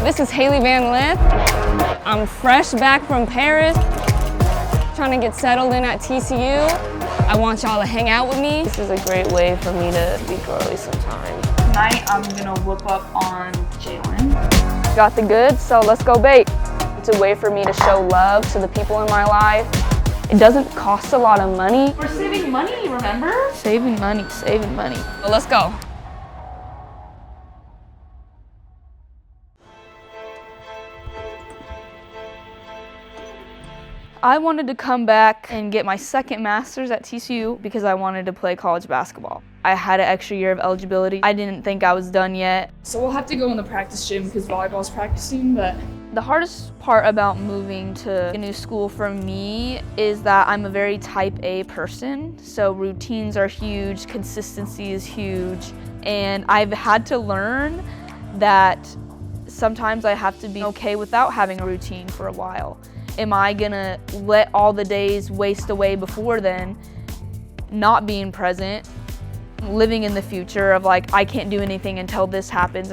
This is Hailey Van Lith. I'm fresh back from Paris, trying to get settled in at TCU. I want y'all to hang out with me. This is a great way for me to be girly sometimes. Tonight, I'm gonna whoop up on Jalen. Got the goods, so let's go bake. It's a way for me to show love to the people in my life. It doesn't cost a lot of money. We're saving money, remember? Saving money, saving money. So let's go. I wanted to come back and get my second master's at TCU because I wanted to play college basketball. I had an extra year of eligibility. I didn't think I was done yet. So we'll have to go in the practice gym because volleyball's practicing, but the hardest part about moving to a new school for me is that I'm a very type A person. So routines are huge, consistency is huge, and I've had to learn that sometimes I have to be okay without having a routine for a while. Am I gonna let all the days waste away before then, not being present, living in the future of like, I can't do anything until this happens,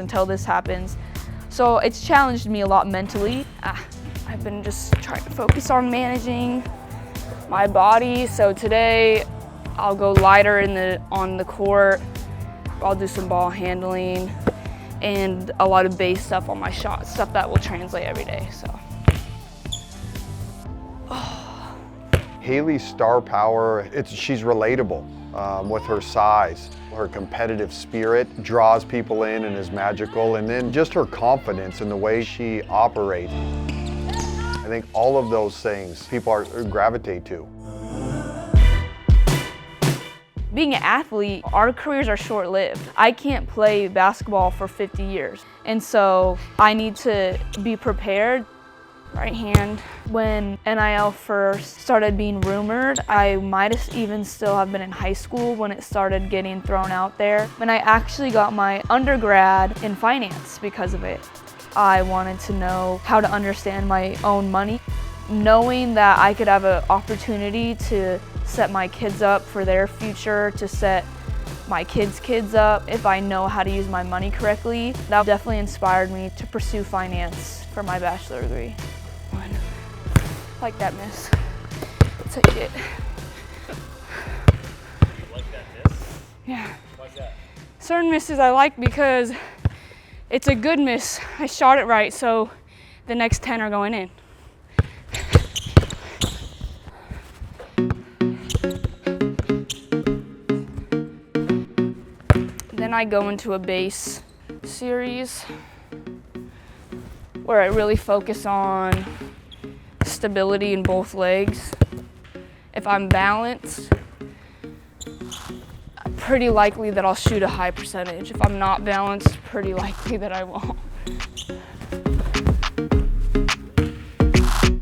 So it's challenged me a lot mentally. I've been just trying to focus on managing my body. So today I'll go lighter on the court. I'll do some ball handling and a lot of base stuff on my shot, stuff that will translate every day, so. Hailey's star power, she's relatable with her size. Her competitive spirit draws people in and is magical, and then just her confidence in the way she operates. I think all of those things people gravitate to. Being an athlete, our careers are short-lived. I can't play basketball for 50 years, and so I need to be prepared. Right hand. When NIL first started being rumored, I might have even still have been in high school when it started getting thrown out there. And I actually got my undergrad in finance because of it. I wanted to know how to understand my own money. Knowing that I could have an opportunity to set my kids up for their future, to set my kids' up, if I know how to use my money correctly, that definitely inspired me to pursue finance for my bachelor degree. Like that miss. Take it. You like that miss? Yeah. Why's that? Certain misses I like because it's a good miss. I shot it right, so the next 10 are going in. Then I go into a base series where I really focus on stability in both legs. If I'm balanced, pretty likely that I'll shoot a high percentage. If I'm not balanced, pretty likely that I won't.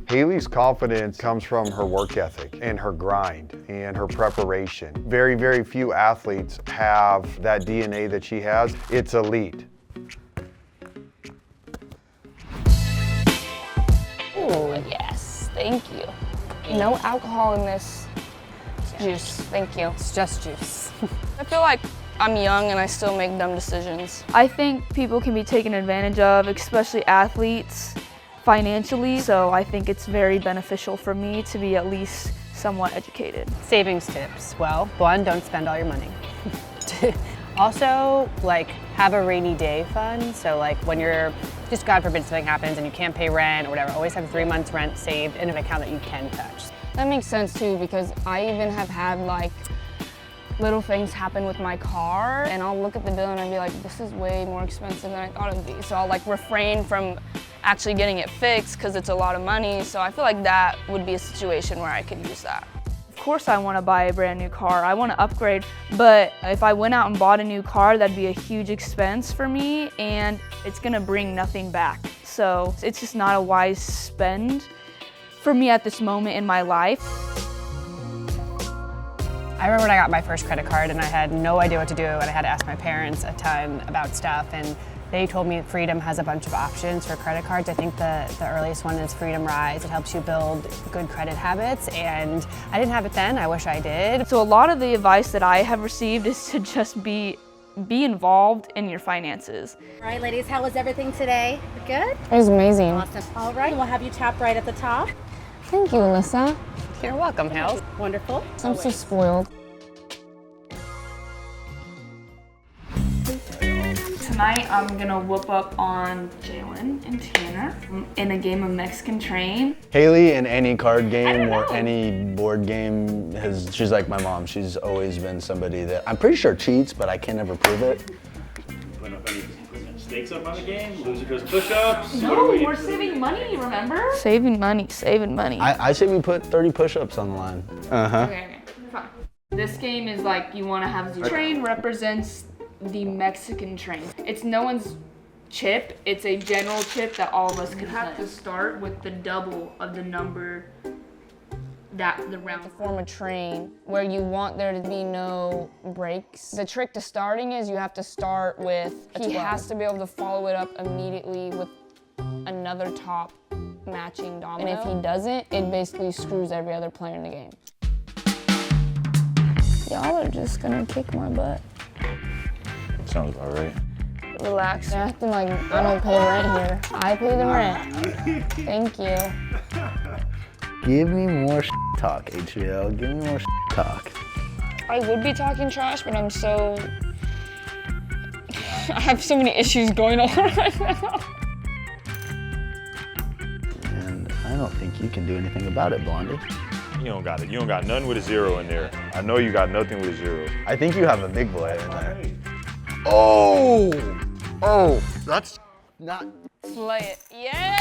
Hailey's confidence comes from her work ethic and her grind and her preparation. Very, very few athletes have that DNA that she has. It's elite. Ooh, yes, thank you. No alcohol in this juice, thank you. It's just juice. I feel like I'm young and I still make dumb decisions. I think people can be taken advantage of, especially athletes, financially, so I think it's very beneficial for me to be at least somewhat educated. Savings tips. Well, one, don't spend all your money. Also, like, have a rainy day fund. So like when you're, just God forbid something happens and you can't pay rent or whatever, always have 3 months rent saved in an account that you can touch. That makes sense too, because I even have had like little things happen with my car and I'll look at the bill and I'll be like, this is way more expensive than I thought it would be. So I'll like refrain from actually getting it fixed because it's a lot of money. So I feel like that would be a situation where I could use that. Of course I want to buy a brand new car. I want to upgrade, but if I went out and bought a new car, that'd be a huge expense for me and it's going to bring nothing back. So it's just not a wise spend for me at this moment in my life. I remember when I got my first credit card and I had no idea what to do and I had to ask my parents a ton about stuff, and they told me Freedom has a bunch of options for credit cards. I think the earliest one is Freedom Rise. It helps you build good credit habits, and I didn't have it then. I wish I did. So a lot of the advice that I have received is to just be be involved in your finances. All right, ladies, how was everything today? Good? It was amazing. Awesome. All right, we'll have you tap right at the top. Thank you, Alyssa. You're welcome, Hal. Wonderful. I'm so spoiled. Tonight I'm gonna whoop up on Jalen and Tanner in a game of Mexican Train. Hailey, in any card game or any board game, she's like my mom. She's always been somebody that I'm pretty sure cheats, but I can never prove it. Putting up any stakes up on the game? Loser does push-ups? No, we're saving money, remember? Saving money, saving money. I say we put 30 push-ups on the line. Okay, fine. This game is like you wanna have zero. Train represents the Mexican train. It's no one's chip, it's a general chip that all of us can have to start with the double of the number that the round. Form a train where you want there to be no breaks. The trick to starting is you have to start with, he has to be able to follow it up immediately with another top matching domino. And if he doesn't, it basically screws every other player in the game. Y'all are just gonna kick my butt. Sounds about right. Relax. They're acting like I don't pay rent here. I pay the rent. Thank you. Give me more talk, HBL. Give me more talk. I would be talking trash, but I'm so... I have so many issues going on right now. And I don't think you can do anything about it, Blondie. You don't got it. You don't got nothing with a zero in there. I know you got nothing with a zero. I think you have a big boy in there. Oh! Oh, that's not... Slay it. Yeah!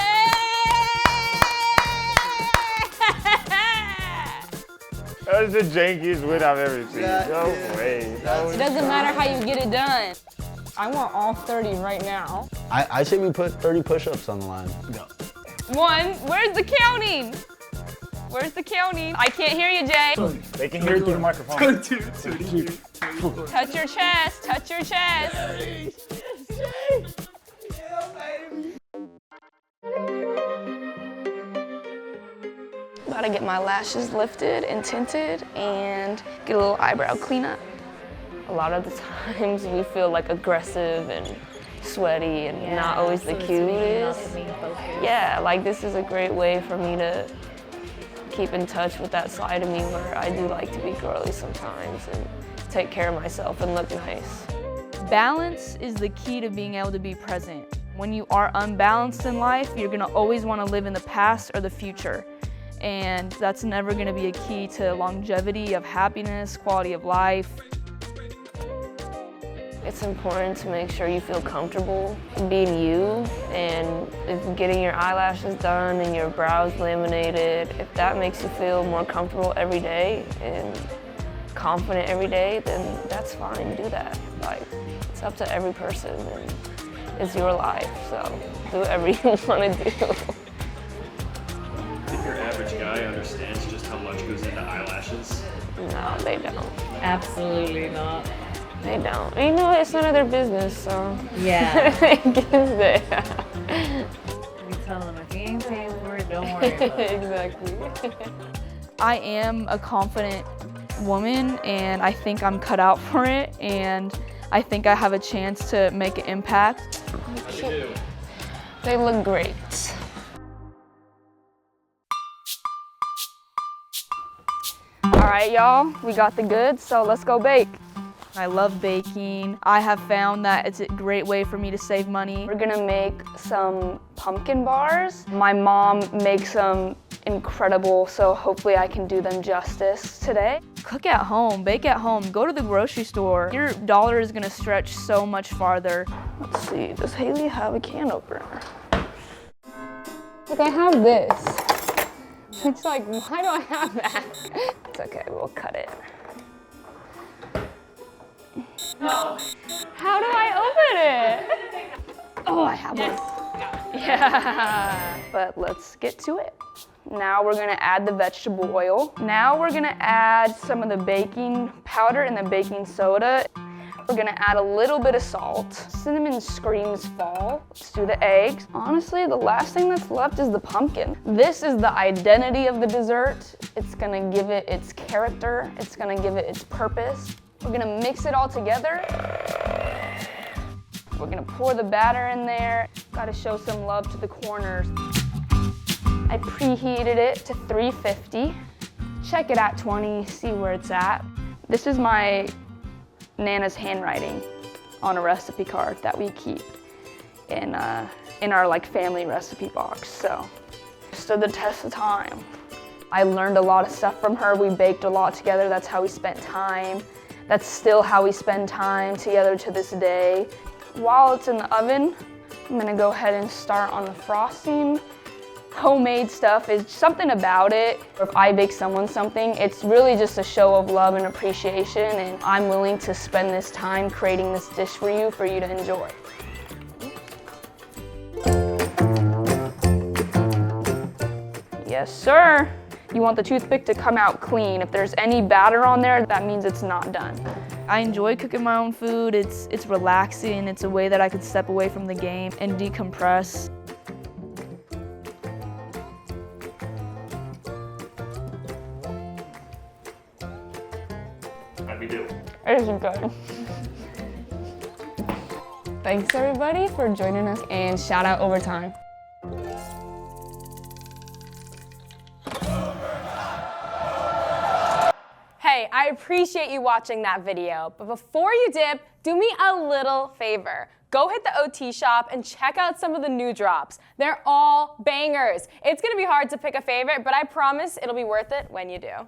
That's the jankiest win I've ever seen. No way. It doesn't matter how you get it done. I want all 30 right now. I say we put 30 push-ups on the line. Go. 1, where's the counting? Where's the counting? I can't hear you, Jay. They can hear it through the microphone. Touch your chest, touch your chest. About to get my lashes lifted and tinted and get a little eyebrow cleanup. A lot of the times we feel like aggressive and sweaty and not always the cutest. Yeah, like this is a great way for me to keep in touch with that side of me where I do like to be girly sometimes and take care of myself and look nice. Balance is the key to being able to be present. When you are unbalanced in life, you're gonna always wanna live in the past or the future. And that's never gonna be a key to longevity of happiness, quality of life. It's important to make sure you feel comfortable being you, and if getting your eyelashes done and your brows laminated, if that makes you feel more comfortable every day and confident every day, then that's fine, do that. Like, it's up to every person and it's your life, so do whatever you wanna do. I think your average guy understands just how much goes into eyelashes. No, they don't. Absolutely not. They don't. You know, it's none of their business, so. Yeah. I guess they. We tell them if you ain't paying for it, don't worry about it. Exactly. I am a confident woman, and I think I'm cut out for it, and I think I have a chance to make an impact. They look great. All right, y'all, we got the goods, so let's go bake. I love baking. I have found that it's a great way for me to save money. We're gonna make some pumpkin bars. My mom makes them incredible, so hopefully I can do them justice today. Cook at home, bake at home, go to the grocery store. Your dollar is gonna stretch so much farther. Let's see, does Hailey have a can opener? Like, I have this. It's like, why do I have that? It's okay, we'll cut it. No. How do I open it? Oh, I have one. Yeah. But let's get to it. Now we're gonna add the vegetable oil. Now we're gonna add some of the baking powder and the baking soda. We're gonna add a little bit of salt. Cinnamon screams fall. Let's do the eggs. Honestly, the last thing that's left is the pumpkin. This is the identity of the dessert. It's gonna give it its character. It's gonna give it its purpose. We're gonna mix it all together. We're gonna pour the batter in there. Gotta show some love to the corners. I preheated it to 350. Check it at 20, see where it's at. This is my Nana's handwriting on a recipe card that we keep in our like family recipe box. So, stood the test of time. I learned a lot of stuff from her. We baked a lot together. That's how we spent time. That's still how we spend time together to this day. While it's in the oven, I'm gonna go ahead and start on the frosting. Homemade stuff is something about it. If I bake someone something, it's really just a show of love and appreciation, and I'm willing to spend this time creating this dish for you to enjoy. Yes, sir. You want the toothpick to come out clean. If there's any batter on there, that means it's not done. I enjoy cooking my own food. It's relaxing. It's a way that I can step away from the game and decompress. How'd we do? It is good. Thanks everybody for joining us, and shout out Overtime. Hey, I appreciate you watching that video, but before you dip, do me a little favor. Go hit the OT shop and check out some of the new drops. They're all bangers. It's gonna be hard to pick a favorite, but I promise it'll be worth it when you do.